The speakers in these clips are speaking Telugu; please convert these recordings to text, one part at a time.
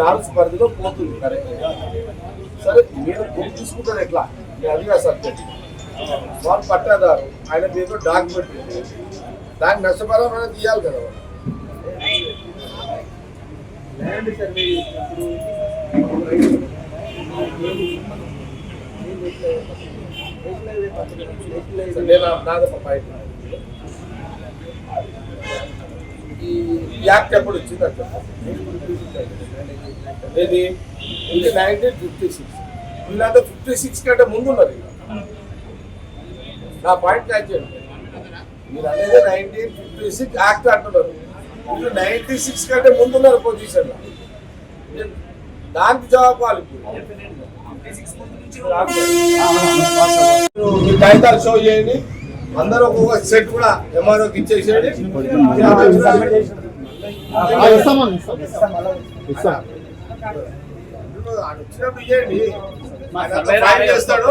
నాలుగు పరిధిలో పోతుంది కరెక్ట్. సరే మీరు బుక్ తీసుకుంటారు ఎట్లా అదిగా సబ్జెక్ట్ వాళ్ళు పట్టాదారు ఆయన మీద డాక్యుమెంట్ దానికి నష్టపరం అనేది తీయాలి కదా. ఈ యాక్ట్ ఎప్పుడు వచ్చింది అంటే ఇది 1956. వీళ్ళంతా 56 కంటే ముందు ఉన్నారు. నా పాయింట్ క్యాచ్ చేయండి. మీరు అనేది 1956 యాక్ట్ అంటున్నారు. వీళ్ళు 96 కంటే ముందు ఉన్నారు పొజిషన్. దానికి జవాబాలు మీ కాగితాలు షో చేయండి. అందరూ ఒక్కొక్క సెట్ కూడా ఎంఆర్ఓకి ఇచ్చేసేయండి. వచ్చినప్పుడు ఇవ్వండి. ఫైల్ చేస్తాడు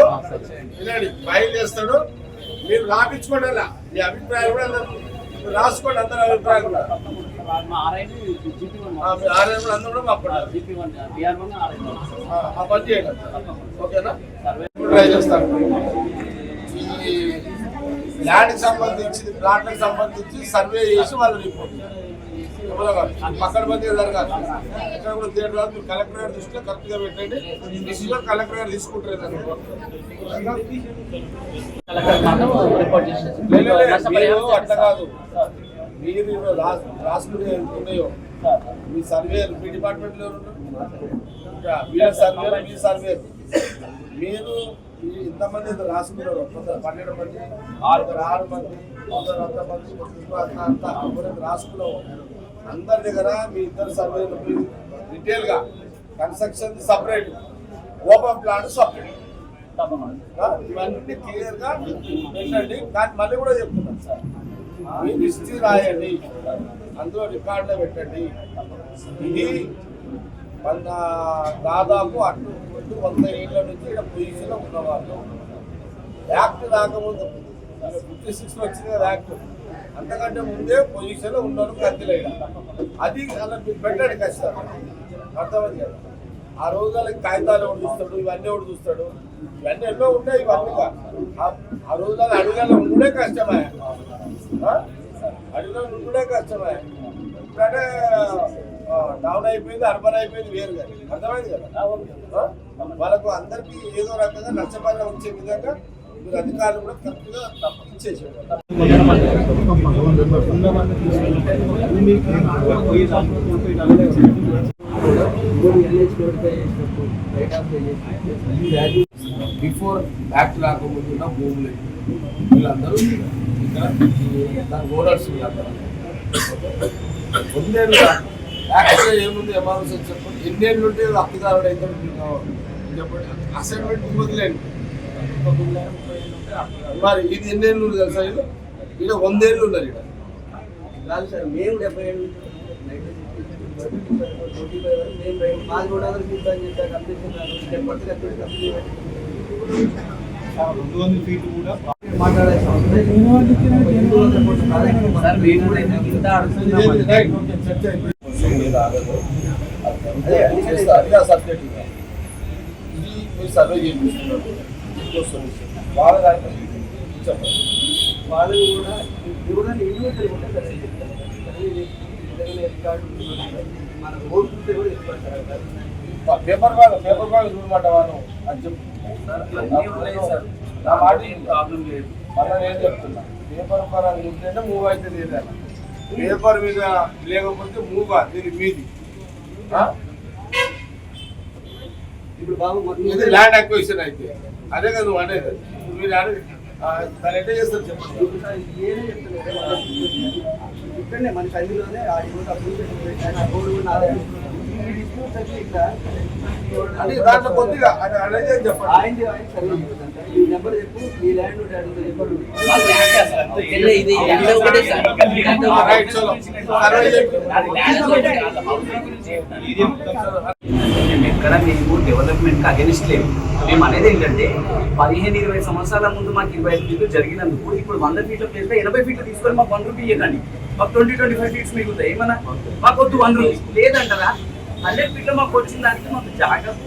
ఫైల్ చేస్తాడు. మీరు రాపించుకోండి. అలా మీ అభిప్రాయం కూడా రాసుకోండి. అందరూ అభిప్రాయం కూడా అందరూ కూడా పని చేయండి. ఓకేనా? ట్రై చేస్తాను. ఈ ల్యాండ్కి సంబంధించి ప్లాట్లకు సంబంధించి సర్వే చేసి వాళ్ళు రిపోర్ట్ పక్కన పని జరగాలి. ఎక్కడ కూడా తేడా రాదు. మీరు కలెక్టర్ గారి దృష్టిలో కరెక్ట్గా పెట్టండి. డిసిజన్ కలెక్టర్ గారు తీసుకుంటారు. అట్లా కాదు. మీరు రాసుకునే ఉన్నాయో మీ సర్వేలు మీ డిపార్ట్మెంట్లో వీళ్ళ సర్వేలు మీ సర్వేలు మీరు ఇంతమంది రాసుకున్నారు. 12 మంది 6 మంది 100 మంది రాసుకున్నావు. అందరి దగ్గర మీ ఇద్దరు సర్వేలు డీటెయిల్గా construction separate, open plan separate, ఇవన్నీ క్లియర్గా పెట్టండి. కానీ మళ్ళీ కూడా చెప్తున్నాను సార్, మీ హిస్టరీ రాయండి, అందులో రికార్డులో పెట్టండి. ఇది దాదాపు అటు 100 ఏళ్ళ నుంచి ఇక్కడ పొజిషన్లో ఉన్నవాళ్ళు. యాక్ట్ రాకముందు 56 వచ్చింది కదా యాక్ట్, అంతకంటే ముందే పొజిషన్లో ఉన్నారు కత్తిలేడ. అది అలా పెట్టండి ఖచ్చితంగా. అర్థమైంది కదా? ఆ రోజులకి కాగితాలు ఎవడు చూస్తాడు, ఇవన్నీ ఎవడు చూస్తాడు, ఇవన్నీ ఎన్నో ఉంటాయి. ఇవన్నీ ఆ రోజుల్లో అడుగులో ఉండే కష్టమే, అడుగులో ఉండే కష్టమే. ఇప్పుడంటే టౌన్ అయిపోయింది, అర్బన్ అయిపోయింది, వేరు కదా. అర్థమైంది కదా? వాళ్ళకు అందరికీ ఏదో రకంగా నష్టపరిహారం వచ్చే విధంగా మీరు అధికారులు కూడా కరెక్ట్గా ఇచ్చేసారు. బిఫోర్ యాక్ట్ రాకముందున్న భూములు వీళ్ళందరూ ఇక్కడ దాని ఓనర్స్ వీళ్ళందరూ వందేళ్ళు యాక్చువల్గా ఏముంది ఎమర్జెన్సీ చెప్పండి. ఎన్నేళ్ళు ఉంటే హక్కుదారుడు అయితే చెప్పండి. అసైన్మెంట్ వదిలేండి. మరి ఇది ఎన్నేళ్ళు ఉంది తెలుసా? ఇక్కడ 100 ఏళ్ళు ఉన్నారు. ఇక్కడ కాదు సార్, మేము 70 ఏళ్ళు సబ్జెక్ట్ ఇది మీరు సర్వే చేపిస్తున్నారు. వాళ్ళ చెప్పండి. వాళ్ళు కూడా ఇండివిజువల్ ఉంటాయి మన ఓటు చూస్తే కూడా ఇష్టపడతారు. పేపర్ బాగా చూడమాట వాళ్ళు అని చెప్పు. నా మాట ప్రాబ్లం లేదు. మళ్ళీ నేను చెప్తున్నా, పేపర్ పరంగా ఉంటేనే మూవ్ అవుతుంది. ఏదైనా పేపర్ మీద లేకపోతే మూవ్ దీని మీది. ఇప్పుడు బాబు ఇది ల్యాండ్ అక్విజిషన్ అయితే అదే కదా నువ్వు అనేది. మీరు అనేది దాన్ని ఎట్లా చేస్తారు చెప్పండి. ఇక్కడనే మన కదిలోనే అంటే దాంట్లో కొద్దిగా అనేది చెప్పండి. ఈ నెంబర్ చెప్పు, ఈ ల్యాండ్ ఎక్కడ మేము డెవలప్మెంట్ అగెనిస్ట్ లేవు. మేము అనేది ఏంటంటే 15-20 సంవత్సరాల ముందు మాకు 25 ఫీట్లు జరిగినందుకు ఇప్పుడు 100 ఫీట్ల ప్లేస్ లో 80 ఫీట్లు తీసుకొని మాకు 1 రూపీ ఇవ్వకండి. మాకు 20-25 ఫీట్స్ మిగులుతాయి. ఏమన్నా మాకు వద్దు 1 రూపీ లేదంటారా? 100 ఫీట్ లో మాకు వచ్చిన దానికి మాకు జాగ్రత్త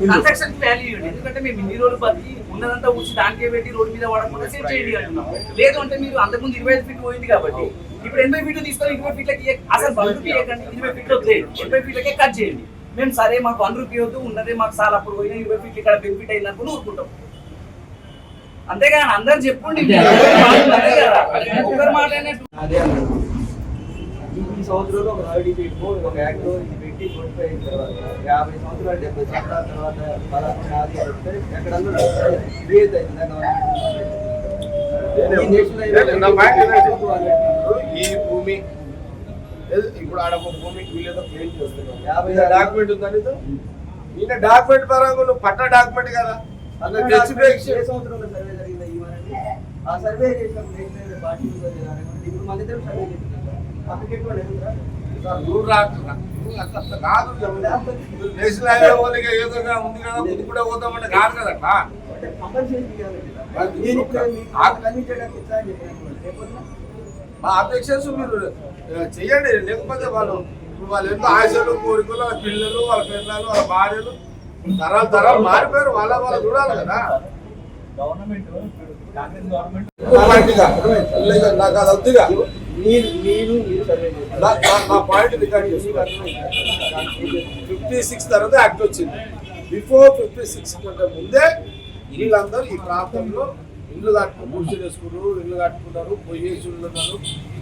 కన్స్ట్రక్షన్ వాల్యూ ఇవ్వండి. ఎందుకంటే మేము ఇన్ని రోజులు బతికి ఉన్నదంతా వచ్చి దానికే పెట్టి రోడ్డు మీద వాడకుండా సెట్ చేయండి అంటున్నాం. లేదు అంటే మీరు అంతకుముందు 25 ఫీట్ పోయింది కాబట్టి ఇప్పుడు 80 ఫీట్లు తీసుకొని 20 ఫీట్లకి అసలు 1 రూపీ ఇవ్వకండి, 20 ఫీట్లు వదిలేయండి, 80 ఫీట్లకే కట్ చేయండి. మేము సరే మాకు 1 రూపీ వద్దు, ఉన్నదే మాకు చాలా అప్పుడు పోయినా 20 ఫీట్లు ఇక్కడ బెనిఫిట్ అయింది అనుకుని ఊరుకుంటాం. అంతేగాని అందరు చెప్పుకోండి ఒకరి మాట అదే అన్నాడు. ఈ సంవత్సరంలో ఒక 30 ఫీట్ ఒక యాక్ట్ ఇది పెట్టి కొట్టిపోయి అయిన తర్వాత 50 సంవత్సరాలు 70 సంవత్సరాల తర్వాత పలానా అది అంటే ఎక్కడన్నా క్రియేట్ అవుతుందా ఈ భూమి ఇప్పుడు ఆడ ఒక భూమి వీళ్ళతో క్లెయిమ్ చేస్తున్నాం, డాక్యుమెంట్ ఉందని ఈయన డాక్యుమెంట్ పరంగా నువ్వు పట్ట డాక్యుమెంట్ కదా ఏ సంవత్సరంలో సర్వే జరిగిందా ఇవ్వాలని ఆ సర్వే చేసినప్పుడు పార్టీ ఇప్పుడు మన ఇద్దరు సర్వే చేస్తున్నాం పక్కకి రూల్ రాకుండా కాదు నేషనల్ హైవే వాళ్ళకి ఏదో ఉంది కదా ముందు కూడా పోతామంటే కాదు కదా మా అబ్జెక్షన్స్ మీరు చెయ్యండి. లేకపోతే వాళ్ళు ఇప్పుడు వాళ్ళు ఎంతో ఆశలు కోరికలు వాళ్ళ పిల్లలు వాళ్ళ పిల్లలు వాళ్ళ భార్యలు తరాలు మారిపోయారు, వాళ్ళ చూడాలి కదా. నాకు అది వద్దుగా నా పాయింట్ రికార్డ్ చేసుకోవాలి. 56 తర్వాత యాక్ట్ వచ్చింది. బిఫోర్ 56 కంటే ముందే వీళ్ళందరూ ఈ ప్రాంతంలో ఇల్లు కట్టుకున్నారు, ఇల్లు కట్టుకున్నారు, పొయ్యేసి ఉన్నారు,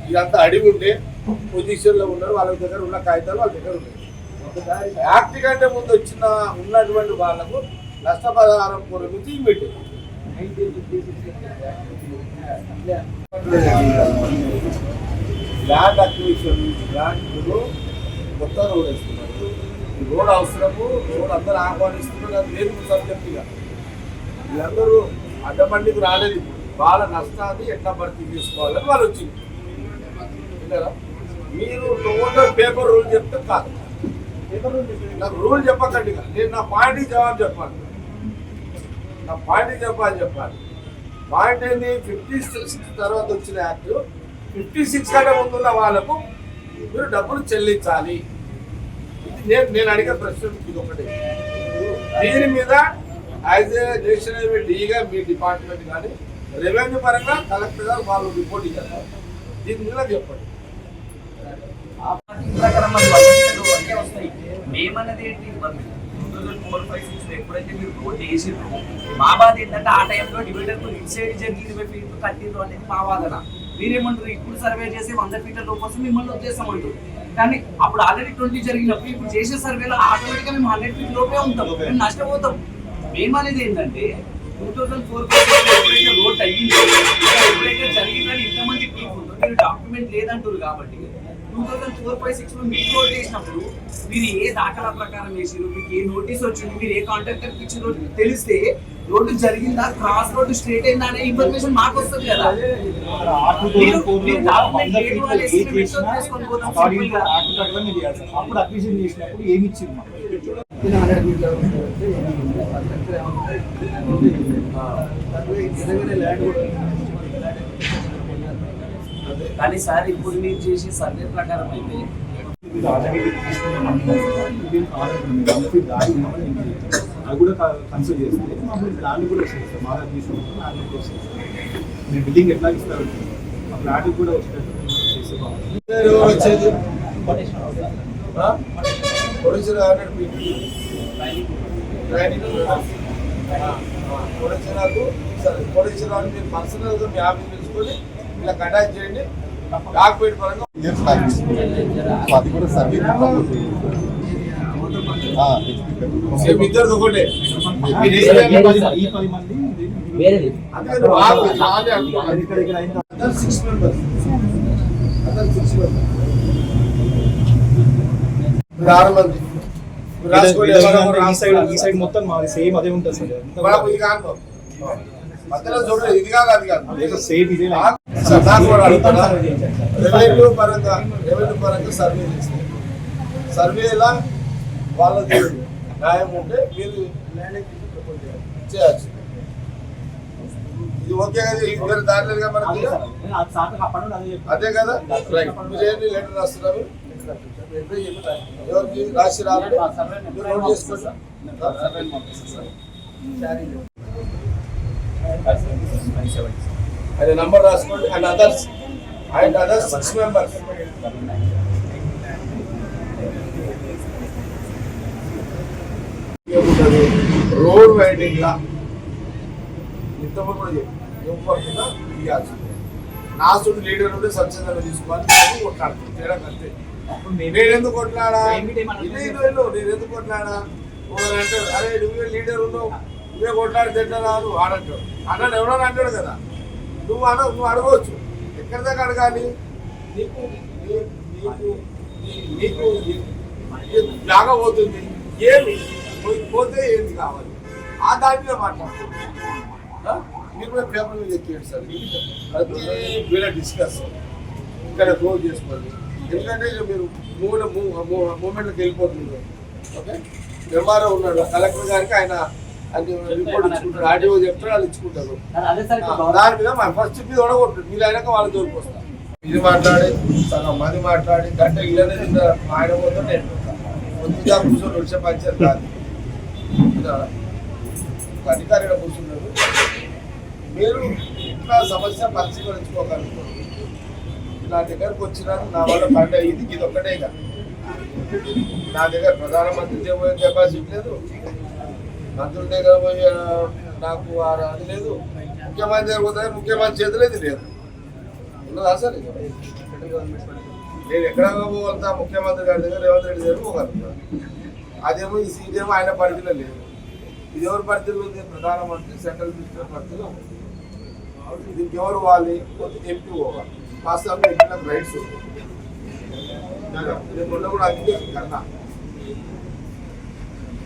ఇదంతా అడిగి ఉండే పొజిషన్లో ఉన్నారు. వాళ్ళ దగ్గర ఉన్న కాగితాలు వాళ్ళ దగ్గర ఉన్నాయి. యాక్ట్ కంటే ముందు ఉన్నటువంటి వాళ్ళకు నష్టపరిహారం పొరమించి ఇవ్వండి. ల్యాండ్ అక్విజిషన్ ల్యాండ్ కొత్త రోడ్ వేస్తున్నారు. ఈ రోడ్ అవసరము, రోడ్ అందరూ ఆహ్వానిస్తున్నారు. అది లేదు సబ్జెక్టుగా వీళ్ళందరూ అడ్డబండికి రాలేదు. ఇప్పుడు వాళ్ళ నష్టాన్ని ఎట్లా భర్తీ చేసుకోవాలని వాళ్ళు వచ్చింది కదా. మీరు ఓనర్ పేపర్ రూల్ చెప్తే కాదు, నాకు రూల్ చెప్పకండి. నేను నా పాయింట్కి జవాబు చెప్పాలి, నా పాయింట్కి చెప్పాలి. పాయింట్ ఏంది? 56 తర్వాత వచ్చిన యాక్ట్ 56 కంటే ముందున్న వాళ్ళకు మీరు డబ్బులు చెల్లించాలి. ఇది నేను అడిగే ప్రశ్న ఇది ఒకటి. దీని మీద యాజ్ ఏ నేషనల్ హైవే డీగా మీ డిపార్ట్మెంట్ కానీ రెవెన్యూ పరంగా కలెక్టర్ గారు వాళ్ళు రిపోర్ట్ ఇచ్చారు. దీని మీద చెప్పండి. మేమన్నది ఏంటి 2004, 5, 6 ఎప్పుడైతే మీరు రోడ్ వేసిండ్రు మా బాధ ఏంటంటే ఆ టైంలో డివైడర్ ఇటు సైడ్ జరిగి 20 ఫీట్లు కట్టిండ్రు అనేది మా వాదన. మీరేమంటారు? ఇప్పుడు సర్వే చేసి 100 ఫీట్ల లోపు వస్తే మిమ్మల్ని వచ్చేసామంటారు. కానీ అప్పుడు ఆల్రెడీ 20 జరిగినప్పుడు ఇప్పుడు చేసే సర్వేలో ఆటోమేటిక్గా మేము 100 ఫీట్ లోపే ఉంటాం, మేము నష్టపోతాం. మేమనేది ఏంటంటే 2004 ఎప్పుడైతే రోడ్ అయ్యిందో ఎప్పుడైతే జరిగిందని ఇంతమంది పీపుల్ మీరు డాక్యుమెంట్ లేదంటారు కాబట్టి 2004, 5, 6 మీకు రోడ్ వేసినప్పుడు మీరు ఏ దాఖలా ప్రకారం వేసారు, మీకు ఏ నోటీస్ వచ్చింది, మీరు ఏ కాంట్రాక్టర్ ఇచ్చిన తెలిస్తే రోడ్డు జరిగిందా, క్రాస్ రోడ్డు స్ట్రేట్ అయిందా అనే ఇన్ఫర్మేషన్ మాకు వస్తుంది కదా. అప్పుడు అక్విజిషన్ చేసినప్పుడు ఏమి ఇచ్చింది కానీ సార్ ఇప్పుడు మీరు చేసే సర్వే ప్రకారం అయితే అది కూడా కన్సిడర్ చేస్తే ప్లాన్ కూడా వస్తుంది సార్. మా దగ్గర తీసుకుంటే మీరు బిల్డింగ్ ఎట్లా ఇస్తారు ఆ ప్లాన్ కూడా వచ్చేటట్టు చేస్తే వచ్చేది పొడిచినాకు మీరు పర్సనల్గా మీ ఆఫీస్ తెలుసుకొని ఇలా కండక్ట్ చేయండి. డాక్యుమెంట్ పరంగా అది కూడా సర్వే ఇద్దరు ఒకటే. ఈ 10 మంది అందుకని 6 మెంబర్స్ 6 మంది ఈ సైడ్ మొత్తం మాది సేమ్ అదే ఉంటుంది సార్. ఇది కాదు మధ్యలో చూడలేదు, ఇది కాదు అది కాదు సేమ్ ఇదే రెవెన్యూ పరంగా సర్వే చేస్తే సర్వేలా వాళ్ళకి న్యాయం ఉంటే మీరు చేయచ్చు. ఇది ఓకే కదా, ఇది వేరే దారి లేదుగా మనకి. అదే కదా, మీరు ఏంటి లెటర్ రాస్తున్నారు. వెరిఫై చెప్పారు. ఎవరికి రాసి రావాలి నోట్ చేసుకుంటా అది నంబర్ రాసుకోండి and others 6 members. Road widening లా ఇంతవరకు కూడా చెప్పి ఇవ్వాల్సి నాసుడు లీడర్ ఉంటే స్వచ్ఛందంగా తీసుకోవాలి కొట్లాడుతుంది తేడా అంతే. నేను ఎందుకు కొట్లాడా నేను ఎందుకు కొట్లాడా అంటాడు, అరే నువ్వే లీడర్ ఉన్నావు నువ్వే కొట్లాడి తింటారా నువ్వు ఆడంటాడు. అన్నాడు ఎవడో అంటాడు కదా, నువ్వు అడగవచ్చు. ఎక్కడి దాకా అడగాలి? నీకు నీకు జాగా పోతుంది, ఏమి పోతే ఏంది కావాలి ఆ దాని మీద మాట్లాడుతుంది. మీరు కూడా పేపర్ మీద ఎక్కియండి సార్, ప్రతి వీళ్ళ డిస్కస్ ఇక్కడ క్లోజ్ చేసుకోండి. ఎందుకంటే మీరు మూమెంట్లోకి వెళ్ళిపోతుంది. ఓకే, ఎంఆర్ఓ ఉన్నాడు, కలెక్టర్ గారికి ఆయన రిపోర్ట్ ఇచ్చుకుంటారు, ఆర్టీఓ చెప్తారు, వాళ్ళు ఇచ్చుకుంటారు. దాని మీద మన ఫస్ట్ మీద ఒడగొట్టు, మీరు అయినాక వాళ్ళ జోలికి వస్తారు. ఇది మాట్లాడి సగం మంది మాట్లాడి గంట ఇళ్ళనే ఆయన పోతే నేను కొద్దిగా కూర్చొని వచ్చే పంచాయతీ కాదు. అధికారిగా కూర్చున్నారు, మీరు ఇట్లా సమస్య పరిష్కరించుకోగలుగుతారు. నా దగ్గరకు వచ్చినారు, నా వల్ల పంట ఇది ఒక్కటే కాదు. నా దగ్గర ప్రధానమంత్రి పోయే కెపాసిటీ లేదు, మంత్రుల దగ్గర పోయే నాకు అది లేదు, ముఖ్యమంత్రి దగ్గర పోతే ముఖ్యమంత్రి చేతులు ఇది లేదు. ఉన్నదా సార్? నేను ఎక్కడ పోగలుగుతా? ముఖ్యమంత్రి గారి దగ్గర, రేవంత్ రెడ్డి దగ్గర పోగలుగుతా. అదేమో ఈ సీట్ ఏమో ఆయన పరిధిలో లేదు. ఇది ఎవరి పరిధిలో ఉంది? ప్రధానమంత్రి సెంట్రల్ మినిస్టర్ పరిధిలో ఉంది. దీనికి ఎవరు వాలి? ఎంపీ పోవాలి. వాస్తవంగా ఎంపీలకు రైట్స్ రేపు కూడా అందుకే కన్నా.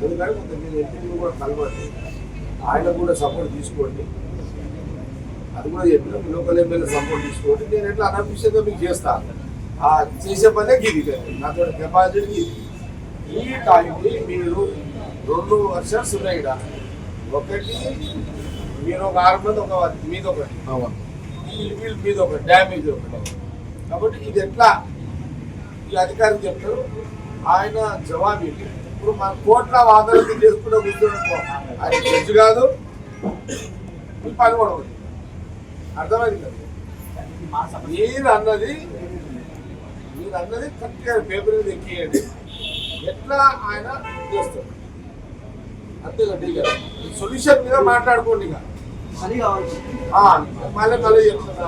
ఎందుకంటే కొంత మీరు ఎంపీని కూడా కలవండి, ఆయన కూడా సపోర్ట్ తీసుకోండి. అది కూడా చెప్పిన లోకల్ ఎమ్మెల్యే సపోర్ట్ తీసుకోండి. నేను ఎట్లా అనఫిషియల్గా మీకు చేస్తాను, చేసే పనే గిది నాతో కెపాసిటీ ఇది. ఈ టైంకి మీరు 2 వర్షన్స్ ఉన్నాయి ఇక్కడ. ఒకటి మీరు ఒక 6 మంది ఒక మీద ఒకటి వీళ్ళు మీద ఒకటి డ్యామేజ్ ఒకటి. కాబట్టి ఇది ఎట్లా ఈ అధికారికి చెప్తారు, ఆయన జవాబు ఏంటి? ఇప్పుడు మన కోట్ల వాదనలు చేసుకుంటూ కూర్చోనుకో, ఆయన జడ్జి కాదు, మీ పని కూడా ఒకటి. అర్థమైంది కదా? మీరు అన్నది కరెక్ట్గా పేపర్ మీద ఎక్కియండి, ఎట్లా ఆయన చేస్తారు అంతేగా. సొల్యూషన్ మీద మాట్లాడుకోండి. ఇక మళ్ళీ చెప్తున్నా.